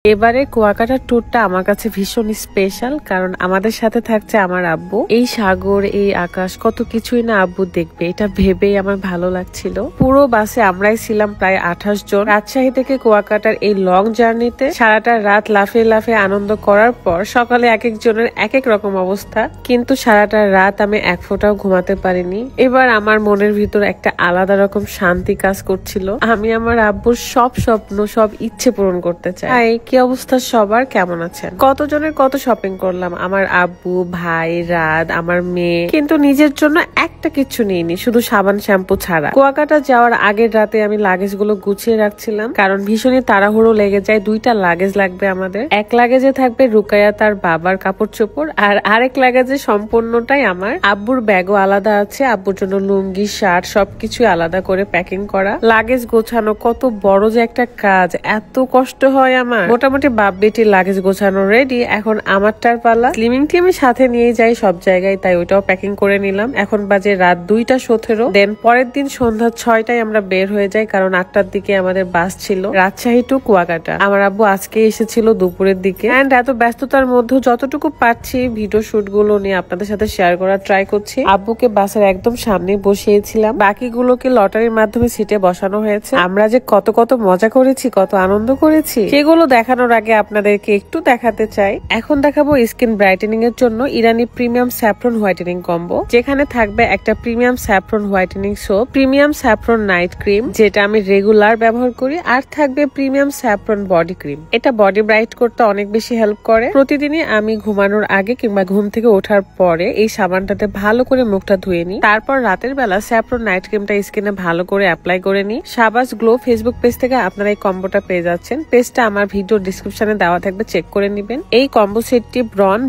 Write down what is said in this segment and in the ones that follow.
এবারে কুয়াকাটা ট্যুরটা আমার কাছে ভীষণ স্পেশাল, কারণ আমাদের সাথে থাকছে আমার আব্বু। এই সাগর, এই আকাশ, কত কিছুই না আব্বু দেখবে, এটা ভেবেই আমার ভালো লাগছিল। পুরো বাসে আমরাই ছিলাম প্রায় 28 জন। রাজশাহী থেকে কুয়াকাটার এই লং জার্নিতে সারাটা রাত লাফে লাফে আনন্দ করার পর সকালে এক একজনের এক এক রকম অবস্থা, কিন্তু সারাটা রাত আমি এক ফোঁটাও ঘুমাতে পারিনি। এবার আমার মনের ভিতর একটা আলাদা রকম শান্তি কাজ করছিল। আমি আমার আব্বুর সব স্বপ্ন, সব ইচ্ছে পূরণ করতে চাই। কি অবস্থা সবার, কেমন আছেন? কতজনের কত শপিং করলাম, আমার আব্বু, ভাই, রাত, আমার মেয়ে, কিন্তু নিজের জন্য একটা কিছু নিইনি, শুধু সাবান শ্যাম্পু ছাড়া। কুয়াকাটা যাওয়ার আগের রাতে আমি লাগেজ গুলো গুছিয়ে রাখছিলাম, কারণ ভীষণই তাড়াহুড়ো লেগে যায়। 2টা লাগেজ লাগবে আমাদের। এক লাগেজে থাকবে রুকায়া তার বাবার কাপড় চোপড়, আর আরেক লাগেজে সম্পূর্ণটাই আমার। আব্বুর ব্যাগও আলাদা আছে, আব্বুর জন্য লুঙ্গি, শার্ট সবকিছু আলাদা করে প্যাকিং করা। লাগেজ গোছানো কত বড় যে একটা কাজ, এত কষ্ট হয় আমার। মোটামুটি বাপ বেটির লাগেজ গোছানো রেডি, এখন আমারটার পালা। স্লিমিং টি আমি সাথে নিয়ে যাই সব জায়গায়, তাই ওইটাও প্যাকিং করে নিলাম। এখন বাজে রাত 2:17। দেন পরের দিন সন্ধ্যা 6টায় আমরা বের হয়ে যাই, কারণ 8টার দিকে আমাদের বাস ছিল রাজশাহী টু কুয়াকাটা। আমার আব্বু আজকে এসেছিল দুপুরের দিকে, এন্ড এত ব্যস্ততার মধ্যে যতটুকু পারছি ভিডিও শুট গুলো নিয়ে আপনাদের সাথে শেয়ার করার ট্রাই করছি। আব্বুকে বাসের একদম সামনে বসিয়েছিলাম, বাকিগুলোকে লটারির মাধ্যমে সিটে বসানো হয়েছে। আমরা যে কত কত মজা করেছি, কত আনন্দ করেছি, সেগুলো দেখানোর আগে আপনাদেরকে একটু দেখাতে চাই। এখন দেখাবো স্কিন ব্রাইটেনিং এর জন্য ইরানি প্রিমিয়াম স্যাফরন হোয়াইটেনিং কম্বো, যেখানে থাকবে একটা premium saffron whitening soap, premium saffron night cream যেটা আমি রেগুলার ব্যবহার করি, আর থাকবে প্রিমিয়াম স্যাফরন বডি ক্রিম। এটা বডি ব্রাইট করতে অনেক বেশি হেল্প করে। প্রতিদিনই আমি ঘুমানোর আগে কিংবা ঘুম থেকে ওঠার পরে এই সাবানটাতে ভালো করে মুখটা ধুয়ে নিই, তারপর রাতের বেলা স্যাফরন নাইট ক্রিমটা স্কিনে ভালো করে অ্যাপ্লাই করে নিই। শাবাজ গ্লো ফেসবুক পেজ থেকে আপনারা এই কম্বোটা পেয়ে যাচ্ছেন। পেজটা আমার ভিডিও ডিসক্রিপশনে দেওয়া থাকবে, চেক করে নিবেন। এই কম্বো সেটটি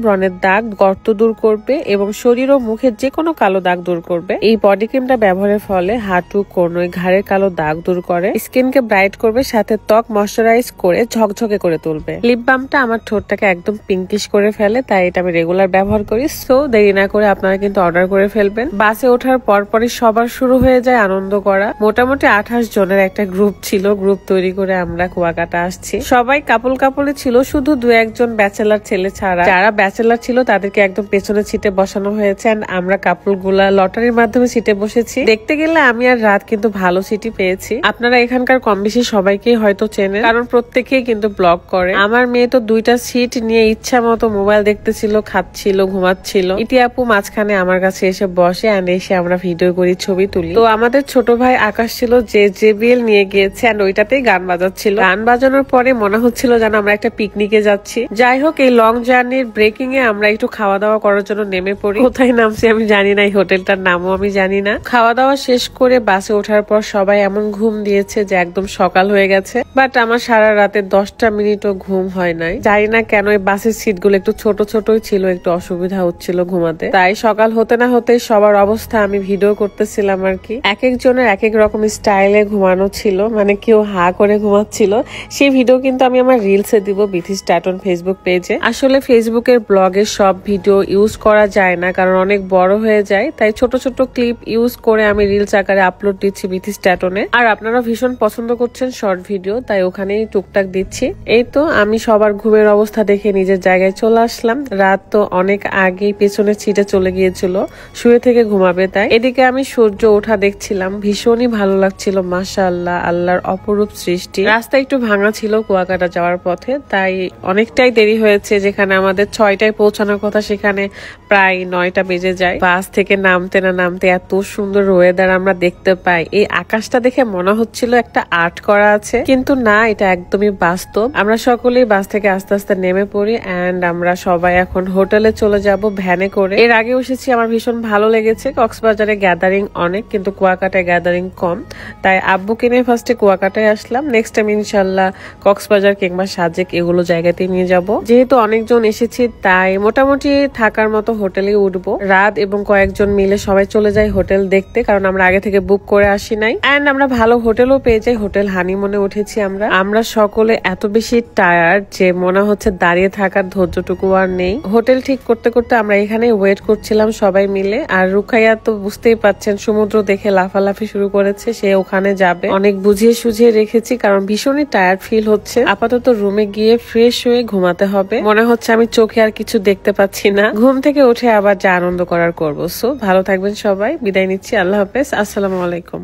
ব্রণের দাগ, গর্ত দূর করবে এবং শরীর ও মুখের যে কোনো কালো দাগ দূর করবে। এই বডি ক্রিমটা ব্যবহারের ফলে হাঁটু, কোনোই, ঘাড়ের কালো দাগ দূর করে, স্কিনকে ব্রাইট করবে, সাথে ত্বক ময়শ্চারাইজ করে ঝকঝকে করে তুলবে। লিপ বামটা আমার ঠোঁটটাকে একদম পিঙ্কিশ করে ফেলে, তাই এটা আমি রেগুলার ব্যবহার করি। সো দেরি না করে আপনারা কিন্তু অর্ডার করে ফেলবেন। বাসে ওঠার পরপরই সবার শুরু হয়ে যায় আনন্দ করা। মোটামুটি 28 জনের একটা গ্রুপ ছিল, গ্রুপ তৈরি করে আমরা কুয়াকাটা আসছি। সবাই কাপলে ছিল, শুধু 2-1 ব্যাচেলার ছেলে ছাড়া। যারা ব্যাচেলার ছিল তাদেরকে একদম পেছনের সিটে বসানো হয়েছে, আমরা কাপল গুলা লটারির মাধ্যমে সিটে বসেছি। দেখতে গেলে আমি আর রাত কিন্তু ভালো সিটি পেয়েছি। আপনারা এখানকার কম বেশি সবাইকেই হয়তো চেনেন, কারণ প্রত্যেকেই কিন্তু ব্লগ করে। আমার মেয়ে তো 2টা সিট নিয়ে ইচ্ছা মতো মোবাইল দেখতেছিল, খাচ্ছিল, ঘুমাচ্ছিল। ইতি আপু মাঝখানে আমার কাছে এসে বসে, এন্ড এসে আমরা ভিডিও করি, ছবি তুলি। তো আমাদের ছোট ভাই আকাশ ছিল, যে JBL নিয়ে গিয়েছে, এন্ড ওইটাতেই গান বাজাচ্ছিল। গান বাজানোর পরে মনে হচ্ছিল যেন আমরা একটা পিকনিকে যাচ্ছি। যাই হোক, এই লং জার্নির ব্রেকিং এ আমরা একটু খাওয়া দাওয়া করার জন্য নেমে পড়ি। কোথায় নামছি আমি জানি না, এই হোটেলটার নামও আমি জানি না। খাওয়া দাওয়া শেষ করে বাসে ওঠার পর সবাই এমন ঘুম দিয়েছে যে একদম সকাল হয়ে গেছে, বাট আমার সারা রাতে 10টা মিনিটও ঘুম হয় নাই। জানি না কেন, এই বাসের সিট গুলো একটু ছোট ছোটই ছিল, একটু অসুবিধা হচ্ছিল ঘুমাতে। তাই সকাল হতে না হতে সবার অবস্থা আমি ভিডিও করতেছিলাম আর কি। এক একজনের এক এক রকম স্টাইলে ঘুমানো ছিল, মানে কেউ হা করে ঘুমাচ্ছিল। সেই ভিডিও কিন্তু আমি আমার রিলসে দিব, বিথি স্ট্যাটন ফেসবুক পেজে। আসলে ফেসবুকের ব্লগে সব ভিডিও ইউজ করা যায় না, কারণ অনেক বড় হয়ে যায়, তাই ছোট ছোট ক্লিপ ইউজ করে আমি রিলস আকারে আপলোড দিচ্ছি বিথি স্ট্যাটনে। আর আপনারা ভীষণ পছন্দ করছেন শর্ট ভিডিও, তাই ওখানেই টুকটাক দিচ্ছি। এই তো আমি সবার ঘুমের অবস্থা দেখে নিজের জায়গায় চলে আসলাম। রাত তো অনেক আগেই পেছনের সিটে চলে গিয়েছিল, শুয়ে থেকে ঘুমাবে তাই। এদিকে আমি সূর্য ওঠা দেখছিলাম, ভীষণই ভালো লাগছিল। মাশাআল্লাহ, আল্লাহর অপরূপ সৃষ্টি। রাস্তা একটু ভাঙা ছিল কুয়াকাটা যাওয়ার পথে, তাই অনেকটাই দেরি হয়েছে। যেখানে আমাদের 6টায় পৌঁছানোর কথা, সেখানে প্রায় 9টা বেজে যায়। বাস থেকে নামতে না নামতে এত সুন্দর ওয়েদার আমরা দেখতে পাই। এই আকাশটা দেখে মনে হচ্ছিল একটা আর্ট করা আছে, কিন্তু না, এটা একদমই বাস্তব। আমরা সকলেই বাস থেকে আস্তে আস্তে নেমে পড়ি, এন্ড আমরা সবাই এখন হোটেলে চলে যাব ভ্যানে করে। এর আগে এসেছি, আমার ভীষণ ভালো লেগেছে। কক্সবাজারে গ্যাদারিং অনেক, কিন্তু কুয়াকাটায় গ্যাদারিং কম, তাই আব্বুকে নিয়ে ফার্স্টে কুয়াকাটায় আসলাম। নেক্সট টাইম ইনশাল্লাহ কক্সবাজার কিংবা সাজেক এগুলো জায়গাতেই নিয়ে যাব। যেহেতু অনেকজন এসেছি, তাই মোটামুটি থাকার মতো হোটেলে উঠবো। রাত এবং কয়েকজন মিলে সবাই চলে যাই হোটেল দেখতে, কারণ আমরা আগে থেকে বুক করে আসি নাই, এন্ড আমরা ভালো হোটেলও পেয়ে যাই। হোটেল হানিমুনে উঠেছি আমরা সকলে এত বেশি টায়ার্ড যে মনে হচ্ছে দাঁড়িয়ে থাকার ধৈর্যটুকু আর নেই। হোটেল ঠিক করতে করতে আমরা এখানে ওয়েট করছিলাম সবাই মিলে। আর রুকাইয়া তো বুঝতেই পাচ্ছেন, সমুদ্র দেখে লাফালাফি শুরু করেছে, সে ওখানে যাবে। অনেক বুঝিয়ে সুঝিয়ে রেখেছি, কারণ ভীষণই টায়ার্ড ফিল হচ্ছে। আপাতত আপাতত রুমে গিয়ে ফ্রেশ হয়ে ঘুমাতে হবে। মনে হচ্ছে আমি চোখে আর কিছু দেখতে পাচ্ছি না। ঘুম থেকে উঠে আবার যা আনন্দ করার করবো। সো ভালো থাকবেন সবাই, বিদায় নিচ্ছি। আল্লাহ হাফেজ, আসসালামু আলাইকুম।